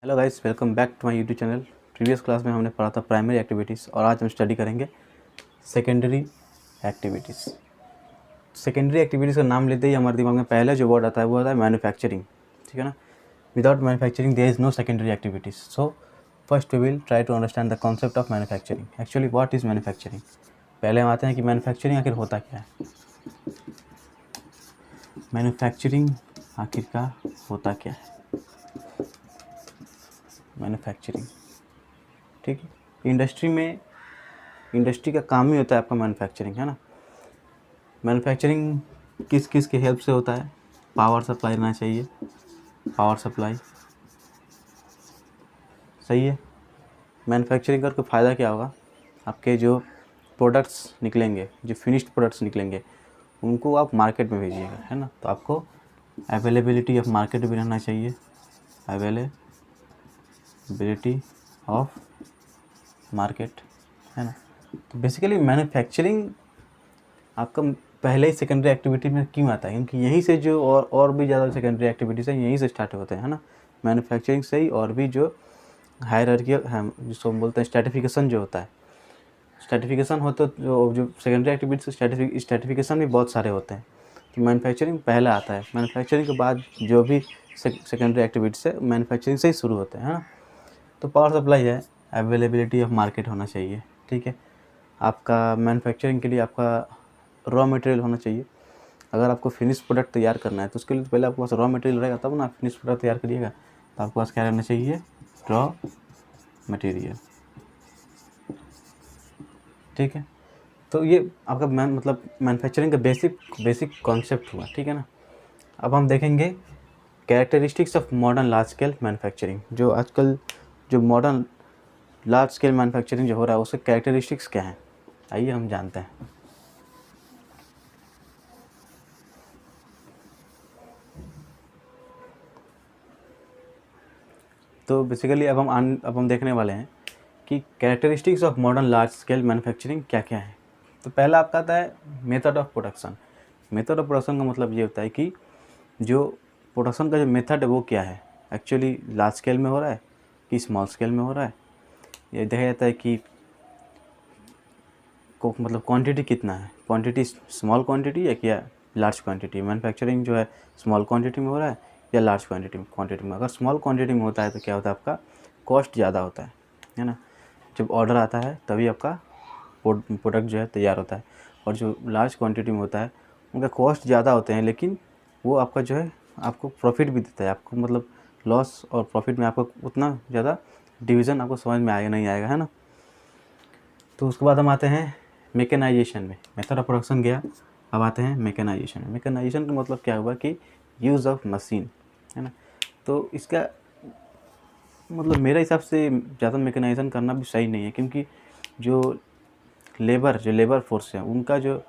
Hello guys, welcome back to my YouTube channel. Previous class में हमने पढ़ा था प्राइमरी एक्टिविटीज़ और आज हम स्टडी करेंगे सेकेंडरी एक्टिविटीज़। सेकेंडरी एक्टिविटीज़ का नाम लेते ही हमारे दिमाग में पहले जो वर्ड आता है वो आता है मैन्युफैक्चरिंग। ठीक है ना। Without manufacturing there is no secondary activities. So first we will try to understand the concept of manufacturing. Actually what is manufacturing. पहले हम आते हैं कि मैन्युफैक्चरिंग आखिर होता क्या है। मैन्युफैक्चरिंग आखिरकार होता क्या है। मैन्युफैक्चरिंग, ठीक है। इंडस्ट्री का काम ही होता है आपका मैन्युफैक्चरिंग, है ना। मैन्युफैक्चरिंग किस किस की हेल्प से होता है। पावर सप्लाई रहना चाहिए, पावर सप्लाई सही है। मैन्युफैक्चरिंग करके फ़ायदा क्या होगा, आपके जो प्रोडक्ट्स निकलेंगे, जो फिनिश्ड प्रोडक्ट्स निकलेंगे, उनको आप मार्केट में भेजिएगा, है ना। तो आपको अवेलेबिलिटी ऑफ मार्केट भी रहना चाहिए, अवेलेबिलिटी ऑफ मार्केट, है ना। तो बेसिकली मैन्युफैक्चरिंग आपका पहले ही सेकेंडरी एक्टिविटी में क्यों आता है, क्योंकि यहीं से जो और भी ज़्यादा सेकेंडरी एक्टिविटीज़ हैं यहीं से स्टार्ट होते हैं, है ना। मैन्युफैक्चरिंग से ही और भी जो हायरार्की है, जिसको हम बोलते हैं स्ट्रैटिफिकेशन जो होता है, स्ट्रैटिफिकेशन होता है जो सेकेंडरी एक्टिविटीज स्ट्रैटिफिकेशन भी बहुत सारे होते हैं। तो मैन्युफैक्चरिंग पहला आता है, मैन्युफैक्चरिंग के बाद जो भी सेकेंडरी एक्टिविटीज़ है मैन्युफैक्चरिंग से ही शुरू होते हैं, है ना। तो पावर सप्लाई है, अवेलेबिलिटी ऑफ मार्केट होना चाहिए, ठीक है। आपका मैन्युफैक्चरिंग के लिए आपका रॉ मटेरियल होना चाहिए। अगर आपको फिनिश प्रोडक्ट तैयार करना है तो उसके लिए तो पहले आपके पास रॉ मटेरियल रहेगा, तब ना आप फिनिश प्रोडक्ट तैयार करिएगा। तो आपके पास क्या रहना चाहिए, रॉ मटेरियल, ठीक है। तो ये आपका मतलब मैन्युफैक्चरिंग का बेसिक कॉन्सेप्ट हुआ, ठीक है ना। अब हम देखेंगे characteristics of modern large scale manufacturing. जो आजकल जो मॉडर्न लार्ज स्केल मैन्युफैक्चरिंग जो हो रहा है उसके कैरेक्टरिस्टिक्स क्या हैं, आइए हम जानते हैं। तो बेसिकली अब हम देखने वाले हैं कि characteristics of modern large scale manufacturing क्या क्या है। तो पहला आपका आता है method of production. Method of production का मतलब ये होता है कि जो प्रोडक्शन का जो मेथड है वो क्या है, एक्चुअली लार्ज स्केल में हो रहा है कि स्मॉल स्केल में हो रहा है। ये देखा जाता है कि मतलब क्वांटिटी कितना है, क्वांटिटी स्मॉल क्वांटिटी है क्या लार्ज क्वांटिटी। मैन्युफैक्चरिंग जो है स्मॉल क्वांटिटी में हो रहा है या लार्ज क्वांटिटी में। अगर स्मॉल क्वांटिटी में होता है तो क्या होता है, आपका कॉस्ट ज़्यादा होता है ना। जब ऑर्डर आता है तभी आपका प्रोडक्ट जो है तैयार होता है। और जो लार्ज क्वांटिटी में होता है उनका कॉस्ट ज़्यादा होते हैं, लेकिन वो आपका जो है आपको प्रॉफिट भी देता है। आपको मतलब लॉस और प्रॉफिट में आपको उतना ज़्यादा डिवीज़न आपको समझ में आएगा नहीं आएगा, है ना। तो उसके बाद हम आते हैं मैकेनाइजेशन में। मेथड ऑफ प्रोडक्शन गया, अब आते हैं मैकेनाइजेशन में। मैकेनाइजेशन का मतलब क्या हुआ कि यूज़ ऑफ मशीन, है ना। तो इसका मतलब मेरे हिसाब से ज़्यादा मैकेनाइजेशन करना भी सही नहीं है, क्योंकि जो लेबर फोर्स है उनका जो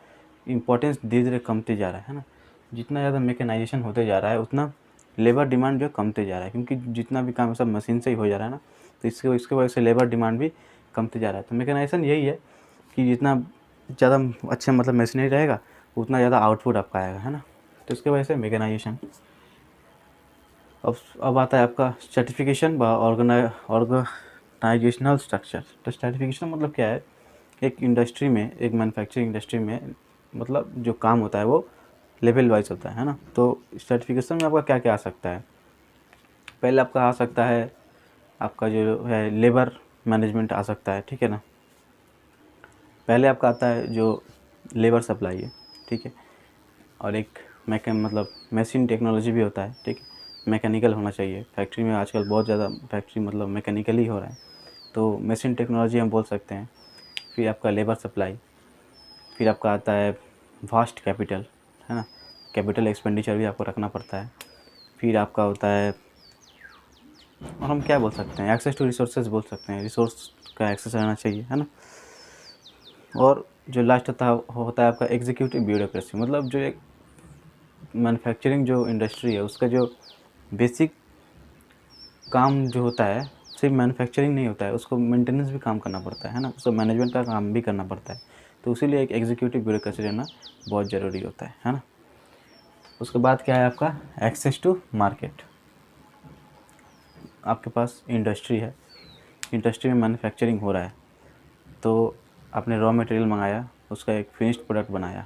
इम्पोर्टेंस धीरे धीरे कमते जा रहा है ना। जितना ज़्यादा मैकेनाइजेशन होते जा रहा है उतना लेबर डिमांड जो कमते जा रहा है, क्योंकि जितना भी काम सब मशीन से ही हो जा रहा है ना। तो इसके वजह से लेबर डिमांड भी कमते जा रहा है। तो मैकेनाइजेशन यही है कि जितना ज़्यादा अच्छा मतलब मशीनरी रहेगा उतना ज़्यादा आउटपुट आपका आएगा, है ना। तो इसके वजह से मैकेनाइजेशन। अब आता है आपका सर्टिफिकेशन व ऑर्गेनाइजेशनल स्ट्रक्चर। तो सर्टिफिकेशन मतलब क्या है, एक इंडस्ट्री में, एक मैन्युफैक्चरिंग इंडस्ट्री में मतलब जो काम होता है वो लेवल वाइज होता है ना। तो सर्टिफिकेशन में आपका क्या क्या आ सकता है, पहले आपका आ सकता है आपका जो है लेबर मैनेजमेंट आ सकता है, ठीक है ना। पहले आपका आता है जो लेबर सप्लाई है, ठीक है। और एक मतलब मशीन टेक्नोलॉजी भी होता है, ठीक है। मैकेनिकल होना चाहिए फैक्ट्री में, आजकल बहुत ज़्यादा फैक्ट्री मतलब मैकेनिकल ही हो रहा है, तो मशीन टेक्नोलॉजी हम बोल सकते हैं। फिर आपका लेबर सप्लाई, फिर आपका आता है वास्ट कैपिटल, है ना। कैपिटल एक्सपेंडिचर भी आपको रखना पड़ता है। फिर आपका होता है, और हम क्या बोल सकते हैं, एक्सेस टू रिसोर्सेज बोल सकते हैं, रिसोर्स का एक्सेस रहना चाहिए, है ना। और जो लास्ट होता है आपका एग्जीक्यूटिव ब्यूरोक्रेसी। मतलब जो एक मैन्युफैक्चरिंग जो इंडस्ट्री है उसका जो बेसिक काम जो होता है सिर्फ मैन्युफैक्चरिंग नहीं होता है, उसको मेंटेनेंस भी काम करना पड़ता है ना, उसको मैनेजमेंट का काम भी करना पड़ता है। तो इसीलिए एक एग्जीक्यूटिव ब्यूरोक्रेसी रहना बहुत ज़रूरी होता है ना। उसके बाद क्या है आपका एक्सेस टू मार्केट। आपके पास इंडस्ट्री है, इंडस्ट्री में मैन्युफैक्चरिंग हो रहा है, तो आपने रॉ मटेरियल मंगाया, उसका एक फिनिश्ड प्रोडक्ट बनाया।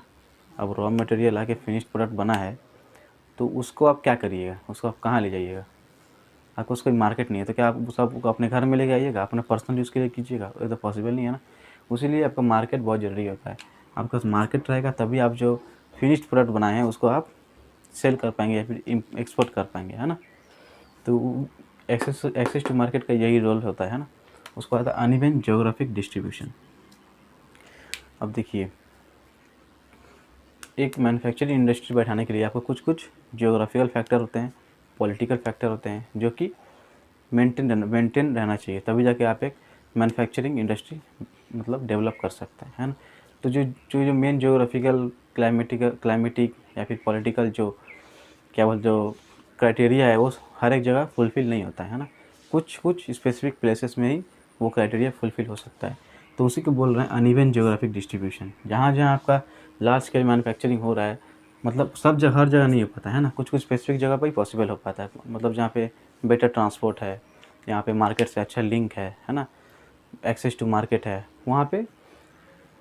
अब रॉ मटेरियल आके फिनिश्ड प्रोडक्ट बना है, तो उसको आप क्या करिएगा, उसको आप कहाँ ले जाइएगा? आपको उसका मार्केट नहीं है, तो क्या आप सब अपने घर में लेके आइएगा, अपने पर्सनल यूज़ के लिए कीजिएगा? ये तो पॉसिबल नहीं है ना। उसीलिए आपका मार्केट बहुत ज़रूरी होता है। आपके पास मार्केट रहेगा तभी आप जो फिनिश्ड प्रोडक्ट बनाए हैं उसको आप सेल कर पाएंगे या फिर एक्सपोर्ट कर पाएंगे, है ना। तो एक्सेस टू मार्केट का यही रोल होता है ना। उसको आता है अनइवन ज्योग्राफिक डिस्ट्रीब्यूशन। अब देखिए, एक मैन्युफैक्चरिंग इंडस्ट्री बैठाने के लिए आपको कुछ कुछ ज्योग्राफिकल फैक्टर होते हैं, पॉलिटिकल फैक्टर होते हैं, जो कि मेंटेन रहना चाहिए, तभी जाके आप एक मैन्युफैक्चरिंग इंडस्ट्री मतलब डेवलप कर सकते हैं, है ना। तो जो मेन ज्योग्राफिकल क्लाइमेटिक या फिर पॉलिटिकल जो क्या बोलते जो क्राइटेरिया है वो हर एक जगह फुलफ़िल नहीं होता है ना। कुछ कुछ स्पेसिफिक प्लेसेस में ही वो क्राइटेरिया फुलफ़िल हो सकता है। तो उसी को बोल रहे हैं अनइवन ज्योग्राफिक डिस्ट्रीब्यूशन। जहाँ जहाँ आपका लार्ज स्केल मैन्युफैक्चरिंग हो रहा है, मतलब सब जगह हर जगह नहीं हो पाता है ना, कुछ कुछ स्पेसिफिक जगह पर ही पॉसिबल हो पाता है। मतलब जहाँ पे बेटर ट्रांसपोर्ट है, यहाँ पे मार्केट से अच्छा लिंक है ना, एक्सेस टू मार्केट है, वहाँ पे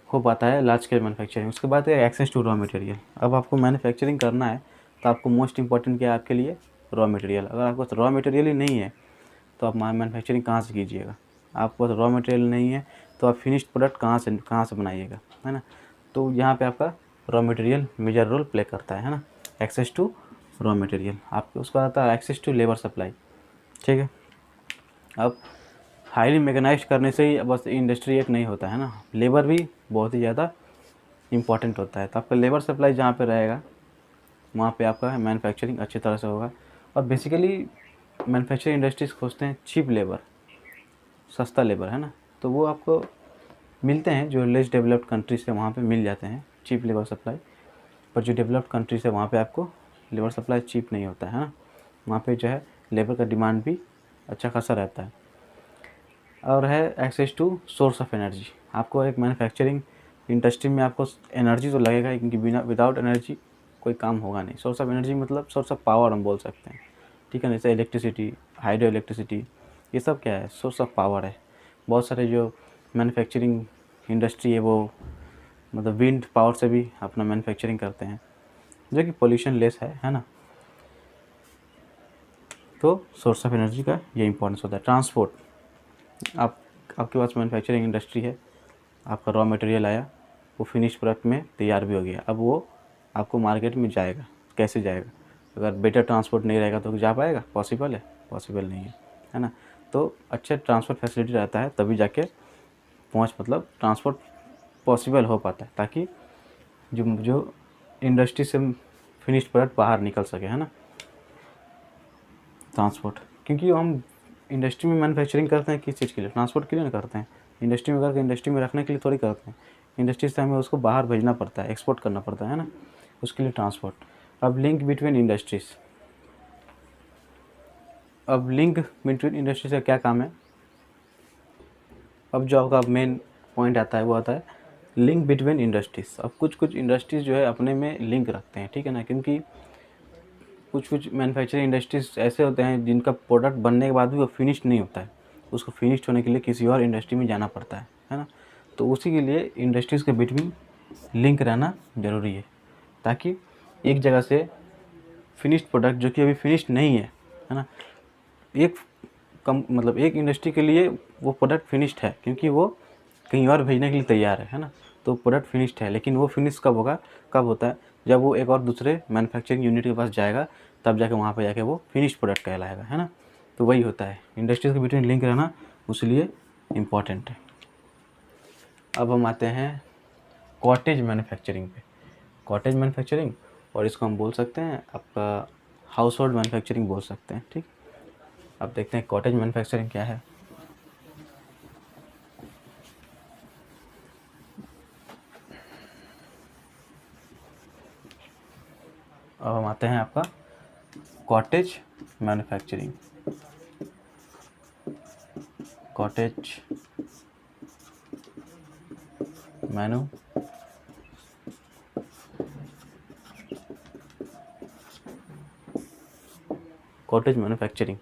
हो पाता है लार्ज स्केल मैन्युफैक्चरिंग। उसके बाद है एक्सेस टू रॉ मटेरियल। अब आपको मैन्युफैक्चरिंग करना है तो आपको मोस्ट इंपॉर्टेंट क्या है आपके लिए? Raw material. अगर आपके पास रॉ मटेरियल ही नहीं है तो आप मैन्युफैक्चरिंग कहाँ से कीजिएगा? आपके पास रॉ मटेरियल नहीं है तो आप फिनिश्ड प्रोडक्ट कहाँ से बनाइएगा, है ना। तो यहाँ पे आपका raw material major role play करता है ना। Access to raw material. आपको उसका आता है एक्सेस टू लेबर सप्लाई, ठीक है। अब हाईली मैकेनाइज्ड करने से ही बस इंडस्ट्री एक नहीं होता है ना, लेबर भी बहुत ही ज़्यादा इम्पॉर्टेंट होता है। तो आपका लेबर सप्लाई जहाँ पे रहेगा वहाँ पे आपका मैन्युफैक्चरिंग अच्छी तरह से होगा। और बेसिकली मैन्युफैक्चरिंग इंडस्ट्रीज़ खोजते हैं चीप लेबर, सस्ता लेबर, है ना। तो वो आपको मिलते हैं जो लेस डेवलप्ड कंट्रीज से, वहाँ पे मिल जाते हैं चीप लेबर सप्लाई। पर जो डेवलप्ड कंट्रीज है वहाँ पे आपको लेबर सप्लाई चीप नहीं होता है ना। वहाँ पे जो है लेबर का डिमांड भी अच्छा खासा रहता है। और है access to source of energy. आपको एक मैन्युफैक्चरिंग इंडस्ट्री में आपको एनर्जी तो लगेगा ही, क्योंकि बिना विदाउट एनर्जी कोई काम होगा नहीं। सोर्स ऑफ एनर्जी मतलब सोर्स ऑफ पावर हम बोल सकते हैं, ठीक है ना। जैसे इलेक्ट्रिसिटी, हाइड्रो इलेक्ट्रिसिटी, ये सब क्या है? सोर्स ऑफ पावर है। बहुत सारे जो मैन्युफैक्चरिंग इंडस्ट्री है वो मतलब विंड पावर से भी अपना मैन्युफैक्चरिंग करते हैं, जो कि पोल्यूशन लेस है ना। तो सोर्स ऑफ एनर्जी का ये इंपॉर्टेंस होता है। ट्रांसपोर्ट, आपके पास मैन्युफैक्चरिंग इंडस्ट्री है, आपका रॉ मटेरियल आया, वो फिनिश प्रोडक्ट में तैयार भी हो गया। अब वो आपको मार्केट में जाएगा, कैसे जाएगा? अगर बेटर ट्रांसपोर्ट नहीं रहेगा तो जा पाएगा? पॉसिबल है? पॉसिबल नहीं है ना। तो अच्छे ट्रांसपोर्ट फैसिलिटी रहता है तभी जाके मतलब ट्रांसपोर्ट पॉसिबल हो पाता है, ताकि जो इंडस्ट्री से फिनिश्ड प्रोडक्ट बाहर निकल सके, है ना। ट्रांसपोर्ट, क्योंकि हम इंडस्ट्री में मैन्युफैक्चरिंग करते हैं किस चीज़ के लिए? ट्रांसपोर्ट के लिए ना करते हैं। इंडस्ट्री में करके इंडस्ट्री में रखने के लिए थोड़ी करते हैं। इंडस्ट्री से हमें उसको बाहर भेजना पड़ता है, एक्सपोर्ट करना पड़ता है ना, उसके लिए ट्रांसपोर्ट। अब लिंक बिटवीन इंडस्ट्रीज़, अब लिंक बिटवीन इंडस्ट्रीज का क्या काम है? अब जो आपका मेन पॉइंट आता है वो आता है लिंक बिटवीन इंडस्ट्रीज़। अब कुछ कुछ इंडस्ट्रीज़ जो है अपने में लिंक रखते हैं, ठीक है ना, क्योंकि कुछ कुछ मैन्युफैक्चरिंग इंडस्ट्रीज़ ऐसे होते हैं जिनका प्रोडक्ट बनने के बाद भी वो फिनिश्ड नहीं होता है, उसको फिनिश्ड होने के लिए किसी और इंडस्ट्री में जाना पड़ता है ना। तो उसी के लिए इंडस्ट्रीज़ के बीच में लिंक रहना ज़रूरी है, ताकि एक जगह से फिनिश्ड प्रोडक्ट जो कि अभी फिनिश्ड नहीं है ना, एक मतलब एक इंडस्ट्री के लिए वो प्रोडक्ट फिनिश्ड है क्योंकि वो कहीं और भेजने के लिए तैयार है ना। तो प्रोडक्ट फिनिश्ड है, लेकिन वो फिनिश कब होगा? कब होता है? जब वो एक और दूसरे मैन्युफैक्चरिंग यूनिट के पास जाएगा, तब जाके वहाँ पे जाके वो फिनिश्ड प्रोडक्ट कहलाएगा, है ना। तो वही होता है, इंडस्ट्रीज़ के बीच में लिंक रहना उसलिए इम्पॉर्टेंट है। अब हम आते हैं कॉटेज मैन्युफैक्चरिंग पे। कॉटेज मैन्युफैक्चरिंग, और इसको हम बोल सकते हैं आपका हाउस होल्ड मैन्युफैक्चरिंग बोल सकते हैं, ठीक। अब देखते हैं कॉटेज मैन्युफैक्चरिंग क्या है। अब हम आते हैं आपका cottage manufacturing. Cottage manufacturing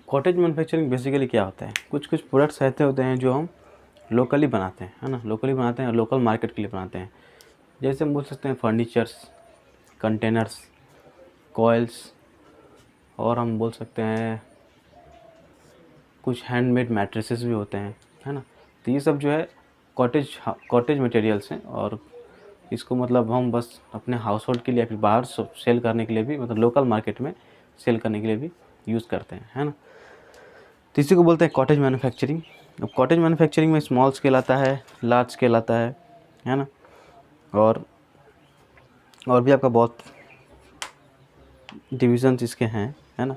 cottage manufacturing basically क्या होता है, कुछ कुछ प्रोडक्ट्स ऐसे होते हैं जो हम लोकली बनाते हैं, है ना, लोकली बनाते हैं और लोकल मार्केट के लिए बनाते हैं। जैसे हम बोल सकते हैं फर्नीचर्स, कंटेनर्स, कॉइल्स, और हम बोल सकते हैं कुछ हैंडमेड मैट्रेसेस भी होते हैं, है ना। तो ये सब जो है कॉटेज मटेरियल्स हैं, और इसको मतलब हम बस अपने हाउस होल्ड के लिए या फिर बाहर सेल करने के लिए भी, मतलब लोकल मार्केट में सेल करने के लिए भी यूज़ करते हैं, है ना। तो इसी को बोलते हैं कॉटेज मैन्युफैक्चरिंग। अब कॉटेज मैन्युफैक्चरिंग में स्मॉल स्केल आता है, लार्ज स्केल आता है ना, और भी आपका बहुत डिविजन्स इसके हैं, है ना।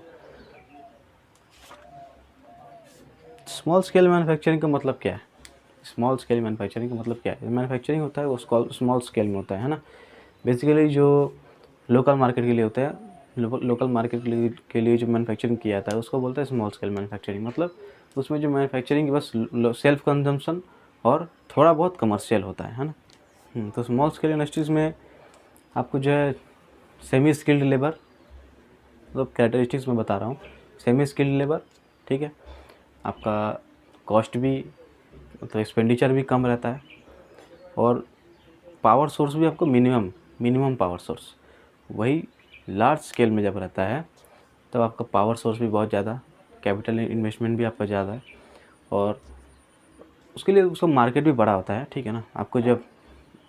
स्मॉल स्केल मैन्युफैक्चरिंग का मतलब क्या है, स्मॉल स्केल मैन्युफैक्चरिंग का मतलब क्या है, मैन्युफैक्चरिंग होता है वो स्मॉल स्केल में होता है ना। बेसिकली जो लोकल मार्केट के लिए होता है, लोकल मार्केट के लिए जो मैन्युफैक्चरिंग किया जाता है उसको बोलते हैं स्मॉल स्केल मैन्युफैक्चरिंग। मतलब उसमें जो मैन्युफैक्चरिंग बस सेल्फ कंजम्पशन और थोड़ा बहुत कमर्शियल होता है ना। तो स्मॉल स्केल इंडस्ट्रीज़ में आपको जो है सेमी स्किल्ड लेबर, मतलब कैरेक्टरिस्टिक्स में बता रहा हूँ, सेमी स्किल्ड लेबर, ठीक है, आपका कॉस्ट भी, मतलब एक्सपेंडिचर भी कम रहता है, और पावर सोर्स भी आपको मिनिमम पावर सोर्स। वही लार्ज स्केल में जब रहता है तब आपका पावर सोर्स भी बहुत ज़्यादा, कैपिटल इन्वेस्टमेंट भी आपका ज़्यादा है, और उसके लिए उसका मार्केट भी बड़ा होता है, ठीक है ना। आपको जब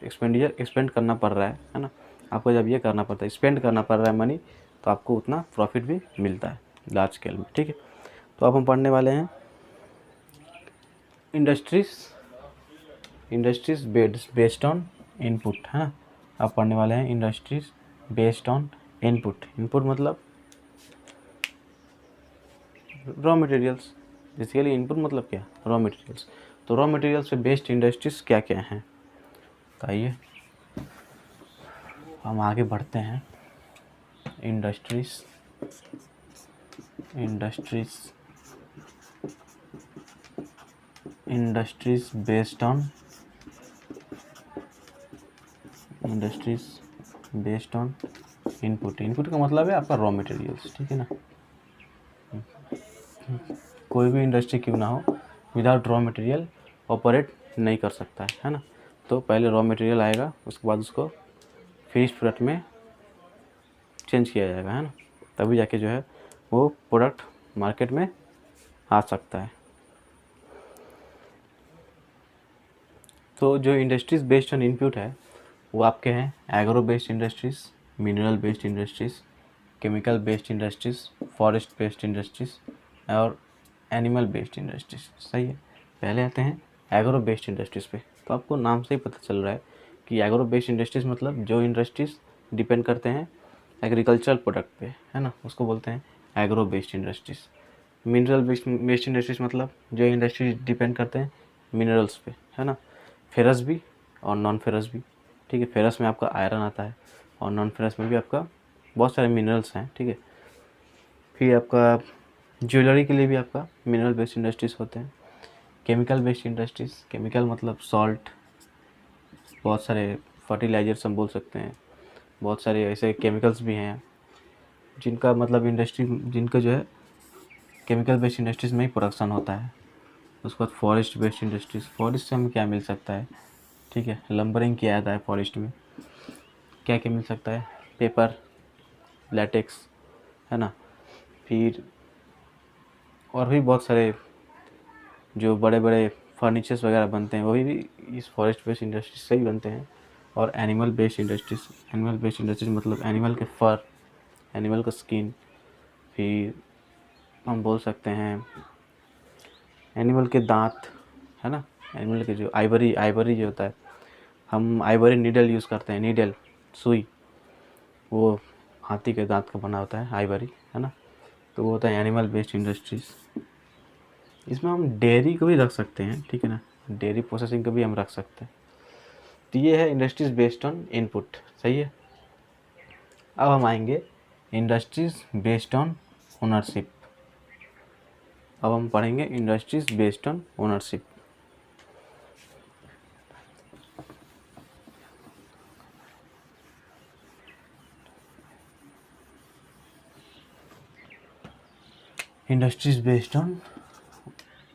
एक्सपेंड करना पड़ रहा है ना, आपको जब ये करना पड़ता है, स्पेंड करना पड़ रहा है मनी, तो आपको उतना प्रॉफिट भी मिलता है लार्ज स्केल में, ठीक है। तो अब हम पढ़ने वाले हैं इंडस्ट्रीज बेस्ड ऑन इनपुट, है ना। आप पढ़ने वाले हैं industries based on input. Input मतलब रॉ मटेरियल्स, बेसिकली इनपुट मतलब क्या, रॉ मटेरियल्स। तो रॉ मटेरियल्स पे बेस्ड इंडस्ट्रीज क्या क्या हैं, तो आइए हम आगे बढ़ते हैं। Industries based on input. Input का मतलब है आपका रॉ मटेरियल्स, ठीक है ना। कोई भी इंडस्ट्री क्यों ना हो, विदाउट रॉ मटेरियल ऑपरेट नहीं कर सकता है ना। तो पहले रॉ मटेरियल आएगा, उसके बाद उसको फिनिश प्रोडक्ट में चेंज किया जाएगा, है ना, तभी जाके जो है वो प्रोडक्ट मार्केट में आ सकता है। तो जो इंडस्ट्रीज़ बेस्ड ऑन इनपुट है वो आपके हैं agro based industries, mineral based industries, chemical based industries, forest based industries और एनिमल बेस्ड इंडस्ट्रीज़। सही है। पहले आते हैं एग्रो बेस्ड इंडस्ट्रीज़ पे। तो आपको नाम से ही पता चल रहा है कि एग्रो बेस्ड इंडस्ट्रीज़ मतलब जो इंडस्ट्रीज़ डिपेंड करते हैं एग्रीकल्चरल प्रोडक्ट पे, है ना, उसको बोलते हैं agro based industries. Mineral based industries मतलब जो इंडस्ट्रीज डिपेंड करते हैं मिनरल्स पे, है ना, फेरस भी और नॉन फेरस भी, ठीक है। फेरस में आपका आयरन आता है और नॉन फेरस में भी आपका बहुत सारे मिनरल्स हैं, ठीक है। फिर आपका ज्वेलरी के लिए भी आपका मिनरल बेस्ड इंडस्ट्रीज़ होते हैं। केमिकल बेस्ड इंडस्ट्रीज़, केमिकल मतलब सॉल्ट, बहुत सारे फर्टिलाइजर्स हम बोल सकते हैं, बहुत सारे ऐसे केमिकल्स भी हैं जिनका मतलब जिनका जो है केमिकल बेस्ड इंडस्ट्रीज़ में ही प्रोडक्शन होता है। उसके बाद फॉरेस्ट बेस्ड इंडस्ट्रीज़, फॉरेस्ट से हमें क्या मिल सकता है, ठीक है, लंबरिंग किया जाता है फॉरेस्ट में, क्या क्या मिल सकता है, पेपर, लैटेक्स, है ना। फिर और भी बहुत सारे जो बड़े बड़े फर्नीचर्स वगैरह बनते हैं वो भी इस फॉरेस्ट बेस्ड इंडस्ट्री से ही बनते हैं। और एनिमल बेस्ड इंडस्ट्रीज मतलब एनिमल के फर, एनिमल का स्किन, फिर हम बोल सकते हैं एनिमल के दांत, है ना, एनिमल के जो आइवरी जो होता है, हम आइवरी नीडल यूज़ करते हैं, नीडल सुई, वो हाथी के दांत का बना होता है आइवरी, है ना। तो वो होता है एनिमल बेस्ड इंडस्ट्रीज़। इसमें हम डेयरी को भी रख सकते हैं, ठीक है ना, डेयरी प्रोसेसिंग को भी हम रख सकते हैं। तो ये है इंडस्ट्रीज़ बेस्ड ऑन इनपुट, सही है। अब हम आएंगे इंडस्ट्रीज़ बेस्ड ऑन ओनरशिप। अब हम पढ़ेंगे industries based on ownership. Industries based on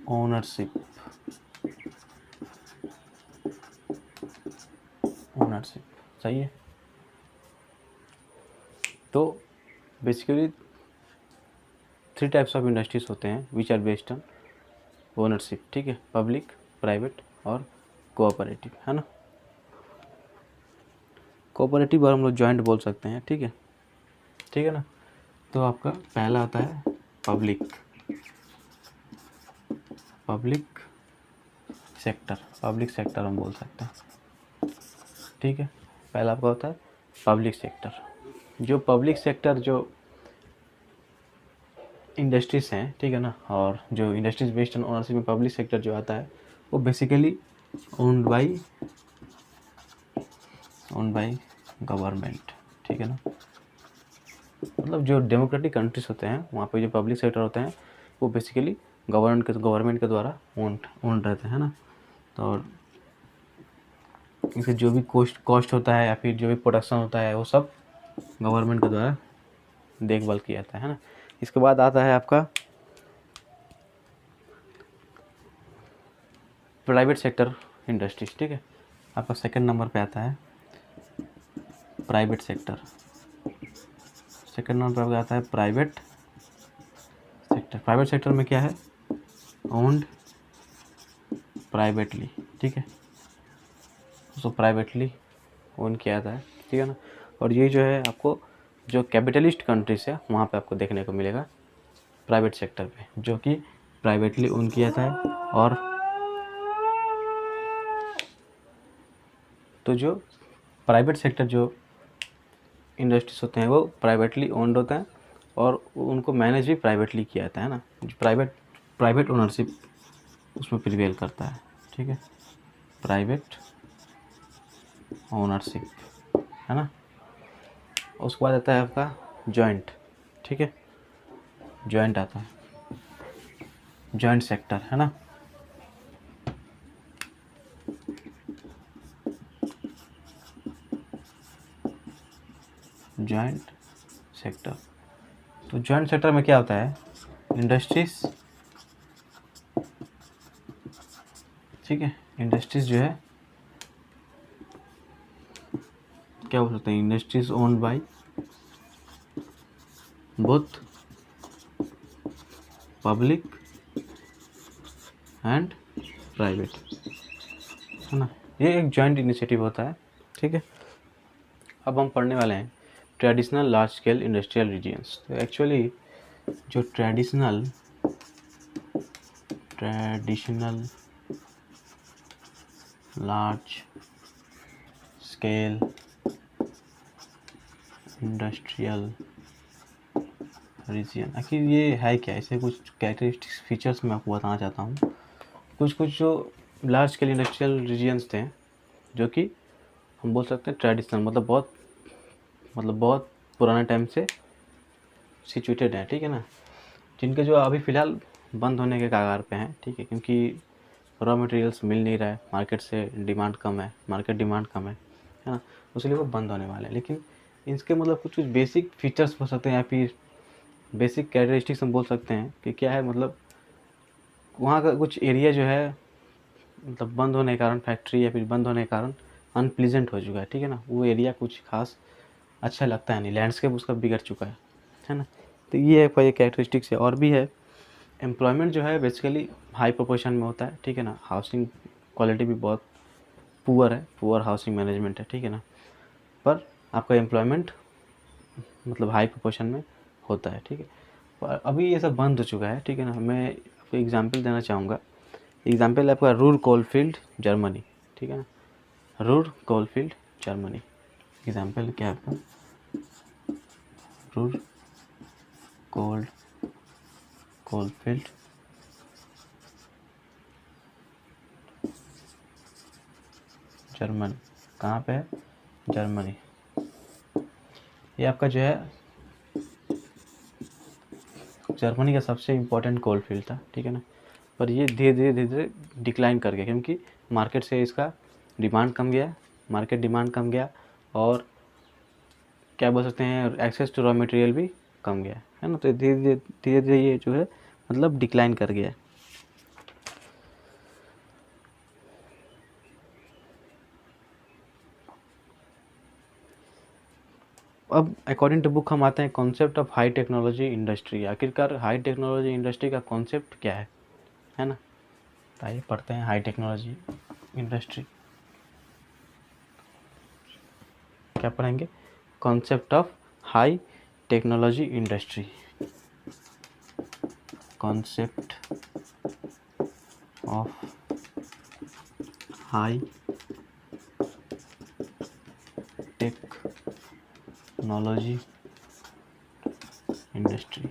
ownership, सही है। तो बेसिकली 3 टाइप्स ऑफ इंडस्ट्रीज होते हैं which are based on ownership, ठीक है, पब्लिक, प्राइवेट और कोऑपरेटिव, है ना। कोऑपरेटिव और हम लोग जॉइंट बोल सकते हैं, ठीक है ना। तो आपका पहला आता है पब्लिक सेक्टर हम बोल सकते हैं, ठीक है। पहला आपका होता है पब्लिक सेक्टर। जो पब्लिक सेक्टर जो इंडस्ट्रीज हैं, ठीक है ना, और जो इंडस्ट्रीज बेस्ड ऑन ओनरशिप में पब्लिक सेक्टर जो आता है वो बेसिकली ओन्ड बाई गवर्नमेंट, ठीक है ना। मतलब जो डेमोक्रेटिक कंट्रीज होते हैं वहाँ पे जो पब्लिक सेक्टर होते हैं वो बेसिकली गवर्नमेंट के द्वारा ओन रहते हैं ना। तो और इसे जो भी कॉस्ट होता है या फिर जो भी प्रोडक्शन होता है वो सब गवर्नमेंट के द्वारा देखभाल किया जाता है ना। इसके बाद आता है आपका प्राइवेट सेक्टर इंडस्ट्रीज, ठीक है। आपका सेकंड नंबर पे आता है प्राइवेट सेक्टर। सेकंड नंबर पे आपका आता है प्राइवेट सेक्टर। प्राइवेट सेक्टर में क्या है, ओन्ड प्राइवेटली, ठीक है, उसको प्राइवेटली ओन किया जाता है, ठीक है ना। और ये जो है आपको जो कैपिटलिस्ट कंट्रीज है वहाँ पे आपको देखने को मिलेगा प्राइवेट सेक्टर पे, जो कि प्राइवेटली ओन किया जाता है। और तो जो प्राइवेट सेक्टर जो इंडस्ट्रीज होते हैं वो प्राइवेटली ओन्ड होते हैं और उनको मैनेज भी प्राइवेटली किया जाता है ना। प्राइवेट ओनरशिप उसमें प्रिवेल करता है, ठीक है, प्राइवेट ओनरशिप, है ना। उसके बाद आता है आपका जॉइंट, ठीक है, जॉइंट आता है, जॉइंट सेक्टर, है ना। जॉइंट सेक्टर, तो जॉइंट सेक्टर में क्या होता है, इंडस्ट्रीज, ठीक है, इंडस्ट्रीज जो है क्या बोल सकते हैं, industries owned by both public and private, है ना। ये एक जॉइंट इनिशिएटिव होता है, ठीक है। अब हम पढ़ने वाले हैं traditional large scale industrial regions. तो एक्चुअली जो traditional large scale industrial region, आखिर ये है क्या, ऐसे कुछ कैरेक्टरिस्टिक्स फीचर्स मैं आपको बताना चाहता हूँ। कुछ जो लार्ज स्केल इंडस्ट्रियल रीजन्स थे जो कि हम बोल सकते हैं ट्रेडिशनल, मतलब बहुत पुराने टाइम से सिचुएटेड है, ठीक है ना, जिनके जो अभी फ़िलहाल बंद होने के कगार पे हैं, ठीक है, क्योंकि रॉ मटेरियल्स मिल नहीं रहा है, मार्केट डिमांड कम है, है ना, उसलिए वो बंद होने वाले हैं। लेकिन इसके मतलब कुछ बेसिक फीचर्स हो सकते हैं या फिर बेसिक कैरेक्टरिस्टिक्स हम बोल सकते हैं कि क्या है, मतलब वहाँ का कुछ एरिया जो है मतलब बंद होने के कारण, फैक्ट्री या फिर बंद होने के कारण अनप्लीजेंट हो चुका है, ठीक है ना, वो एरिया कुछ खास अच्छा लगता है नहीं, लैंडस्केप उसका बिगड़ चुका है ना। तो ये एक कैरेक्टरिस्टिक्स है। और भी है, एम्प्लॉयमेंट जो है बेसिकली हाई प्रोपोर्शन में होता है, ठीक है ना, हाउसिंग क्वालिटी भी बहुत पुअर हाउसिंग मैनेजमेंट है, ठीक है ना, पर आपका एम्प्लॉयमेंट मतलब हाई प्रोपोर्शन में होता है, ठीक है। पर अभी ये सब बंद हो चुका है, ठीक है ना। मैं आपको एग्जांपल देना चाहूँगा, एग्जांपल है आपका रूर कोलफील्ड जर्मनी, ठीक है ना, रूर कोलफील्ड जर्मनी, एग्जांपल क्या है आपका, रूर कोलफील्ड जर्मनी, कहाँ पे है, जर्मनी। ये आपका जो है जर्मनी का सबसे इम्पोर्टेंट कोल फील्ड था, ठीक है ना, पर ये धीरे धीरे डिक्लाइन कर गया क्योंकि मार्केट से इसका डिमांड कम गया और क्या बोल सकते हैं एक्सेस टू रॉ मटेरियल भी कम गया, है ना। तो धीरे धीरे ये जो है मतलब डिक्लाइन कर गया है। अब अकॉर्डिंग टू बुक हम आते हैं concept of high technology industry. आखिरकार हाई टेक्नोलॉजी इंडस्ट्री का कॉन्सेप्ट क्या है ना। तो आइए पढ़ते हैं हाई टेक्नोलॉजी इंडस्ट्री। क्या पढ़ेंगे? Concept of high technology industry. Concept of high technology industry.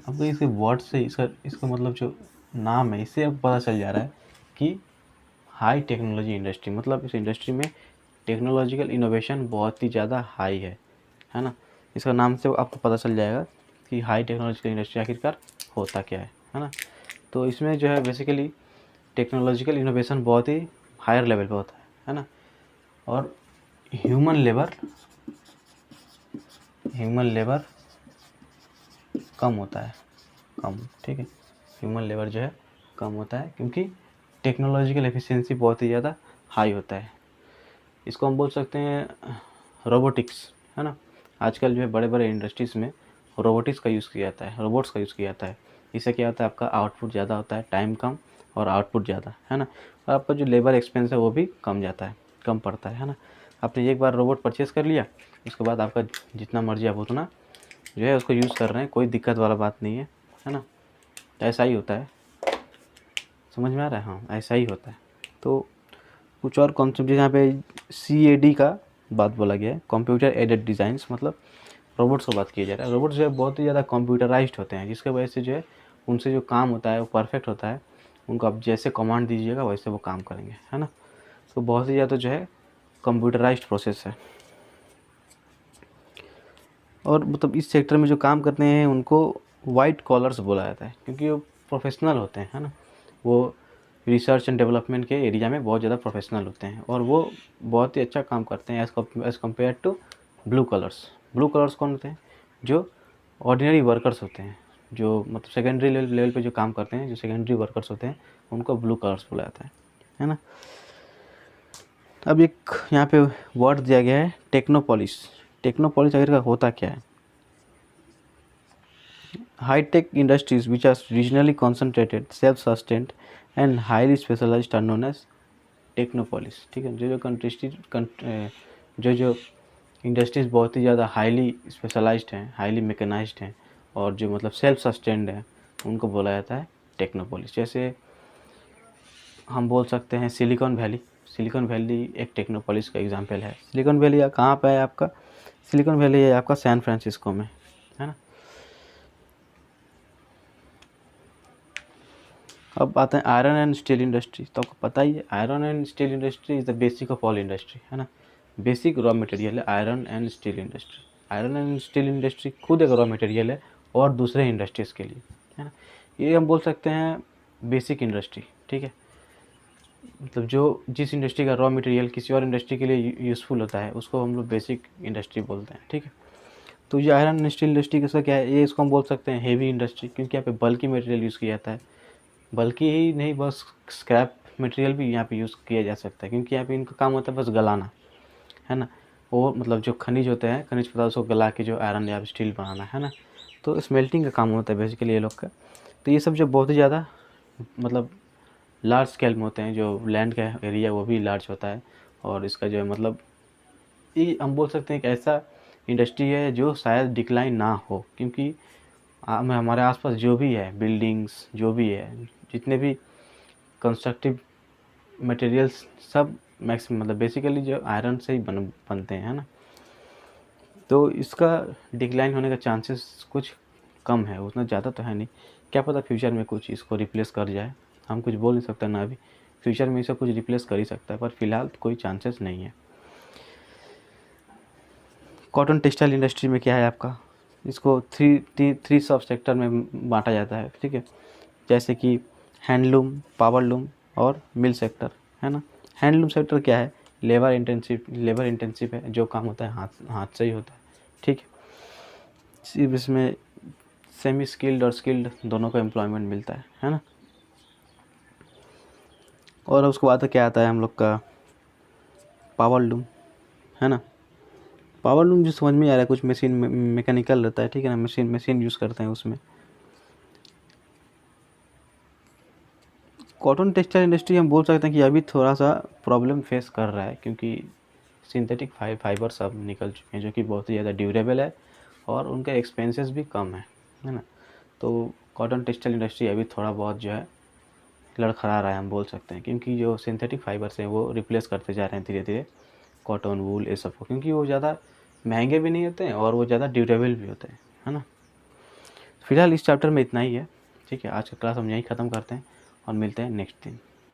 अब इसके वर्ड से इसका मतलब जो नाम है इससे अब पता चल जा रहा है कि हाई टेक्नोलॉजी इंडस्ट्री मतलब इस इंडस्ट्री में टेक्नोलॉजिकल इनोवेशन बहुत ही ज़्यादा हाई है ना। इसका नाम से आपको पता चल जाएगा कि हाई टेक्नोलॉजिकल इंडस्ट्री आखिरकार होता क्या है ना। तो इसमें जो है बेसिकली टेक्नोलॉजिकल इनोवेशन बहुत ही हायर लेवल पे होता है ना। और ह्यूमन लेबर कम होता है, कम, ठीक है। ह्यूमन लेबर जो है कम होता है क्योंकि टेक्नोलॉजिकल एफिशिएंसी बहुत ही ज़्यादा हाई होता है। इसको हम बोल सकते हैं रोबोटिक्स, है ना। आजकल जो है बड़े बड़े इंडस्ट्रीज़ में रोबोटिक्स का यूज़ किया जाता है, रोबोट्स का यूज़ किया जाता है। इससे क्या होता है, आपका आउटपुट ज़्यादा होता है, टाइम कम और आउटपुट ज़्यादा, है ना। और आपका जो लेबर एक्सपेंस है वो भी कम पड़ता है ना। आपने एक बार रोबोट परचेज़ कर लिया, उसके बाद आपका जितना मर्जी आप उतना जो है उसको यूज़ कर रहे हैं, कोई दिक्कत वाला बात नहीं है ना। ऐसा ही होता है, समझ में आ रहा है? हाँ, ऐसा ही होता है। तो कुछ और कॉन्सेप्ट यहाँ पे CAD का बात बोला गया है, कंप्यूटर एडेड डिज़ाइंस, मतलब रोबोट्स को बात किया जा रहा है। रोबोट्स जो है बहुत ही ज़्यादा कंप्यूटराइज्ड होते हैं, जिसकी वजह से जो है उनसे जो काम होता है वो परफेक्ट होता है। उनको आप जैसे कमांड दीजिएगा वैसे वो काम करेंगे, है ना। तो बहुत ही ज़्यादा जो है कंप्यूटराइज्ड प्रोसेस है। और मतलब इस सेक्टर में जो काम करते हैं उनको वाइट कॉलर्स बोला जाता है, क्योंकि वो प्रोफेशनल होते हैं, है ना। वो रिसर्च एंड डेवलपमेंट के एरिया में बहुत ज़्यादा प्रोफेशनल होते हैं और वो बहुत ही अच्छा काम करते हैं as compare to blue collars. Blue collars कौन होते हैं? जो ऑर्डिनरी वर्कर्स होते हैं, जो मतलब सेकेंडरी लेवल पे जो काम करते हैं, जो सेकेंडरी वर्कर्स होते हैं, उनको ब्लू कलर्स बोला जाता है ना। अब एक यहाँ पे वर्ड दिया गया है टेक्नोपॉलिस। टेक्नोपॉलिस आखिर का होता क्या है? High-tech industries which are regionally concentrated, self-sustained and highly specialized are known as टेक्नोपॉलिस, ठीक है। जो इंडस्ट्रीज़ बहुत ही ज़्यादा हाईली स्पेशलाइज्ड हैं, हाईली मैकेनाइज्ड हैं और जो मतलब सेल्फ सस्टेन्ड हैं, उनको बोला जाता है टेक्नोपॉलिस। जैसे हम बोल सकते हैं सिलिकॉन वैली एक टेक्नोपॉलिस का एग्जांपल है। सिलिकॉन वैली कहाँ पे है आपका? सिलिकॉन वैली है आपका सैन फ्रांसिस्को में, है ना। अब आते हैं आयरन एंड स्टील इंडस्ट्री। तो आपको पता ही है iron and steel industry is the basic of all industry, है ना। बेसिक रॉ मटेरियल है iron and steel industry. Iron and steel industry खुद एक रॉ मटेरियल है और दूसरे इंडस्ट्रीज़ के लिए, है ना। ये हम बोल सकते हैं बेसिक इंडस्ट्री, ठीक है। मतलब जो जिस इंडस्ट्री का रॉ मटेरियल किसी और इंडस्ट्री के लिए यूज़फुल होता है उसको हम लोग बेसिक इंडस्ट्री बोलते हैं, ठीक है। तो ये आयरन एंड स्टील इंडस्ट्री का क्या है, ये इसको हम बोल सकते हैं हेवी इंडस्ट्री, क्योंकि यहाँ पे बल्कि मटेरियल यूज़ किया जाता है। बल्कि ही नहीं, बस स्क्रैप मटेरियल भी यहाँ पे यूज़ किया जा सकता है, क्योंकि यहाँ पे इनका काम होता है बस गलाना, है ना। वो मतलब जो खनिज होते हैं, खनिज पदार्थ को गला के जो आयरन या स्टील बनाना, है ना। तो स्मेल्टिंग का काम होता है बेसिकली ये लोग का। तो ये सब जो बहुत ही ज़्यादा मतलब लार्ज स्केल में होते हैं, जो लैंड का एरिया वो भी लार्ज होता है। और इसका जो है मतलब ये हम बोल सकते हैं एक ऐसा इंडस्ट्री है जो शायद डिक्लाइन ना हो, क्योंकि हमारे आसपास जो भी है बिल्डिंग्स, जो भी है जितने भी कंस्ट्रक्टिव मटेरियल्स, सब मैक्सिमम मतलब बेसिकली जो आयरन से ही बनते हैं, है ना। तो इसका डिक्लाइन होने का चांसेस कुछ कम है, उतना ज़्यादा तो है नहीं। क्या पता फ्यूचर में कुछ इसको रिप्लेस कर जाए, हम कुछ बोल नहीं सकते ना। अभी फ्यूचर में इसे कुछ रिप्लेस कर ही सकता है, पर फिलहाल कोई चांसेस नहीं है। कॉटन टेक्सटाइल इंडस्ट्री में क्या है आपका, इसको थ्री सब सेक्टर में बांटा जाता है, ठीक है। जैसे कि हैंडलूम, पावरलूम और मिल सेक्टर, है ना। हैंडलूम सेक्टर क्या है? लेबर इंटेंसिव है, जो काम होता है हाथ से ही होता है, ठीक है। सिर्फ इसमें सेमी स्किल्ड और स्किल्ड दोनों को एम्प्लॉयमेंट मिलता है ना। और उसके बाद क्या आता है हम लोग का पावर लूम, है ना। पावर लूम जो समझ में आ रहा है, कुछ मशीन मैकेनिकल रहता है, ठीक है ना, मशीन यूज़ करते हैं उसमें। कॉटन टेक्सटाइल इंडस्ट्री हम बोल सकते हैं कि अभी थोड़ा सा प्रॉब्लम फेस कर रहा है, क्योंकि सिंथेटिक फाइबर सब निकल चुके हैं जो कि बहुत ही ज़्यादा ड्यूरेबल है और उनका एक्सपेंसेस भी कम है ना। तो कॉटन टेक्सटाइल इंडस्ट्री अभी थोड़ा बहुत जो है लड़खड़ा रहा है, हम बोल सकते हैं, क्योंकि जो सिंथेटिक फाइबर्स हैं वो रिप्लेस करते जा रहे हैं धीरे धीरे कॉटन, वूल, ये सब को, क्योंकि वो ज़्यादा महंगे भी नहीं होते हैं और वो ज़्यादा ड्यूरेबल भी होते हैं, है ना। फिलहाल इस चैप्टर में इतना ही है, ठीक है। आज का क्लास हम यहीं ख़त्म करते हैं और मिलते हैं नेक्स्ट दिन।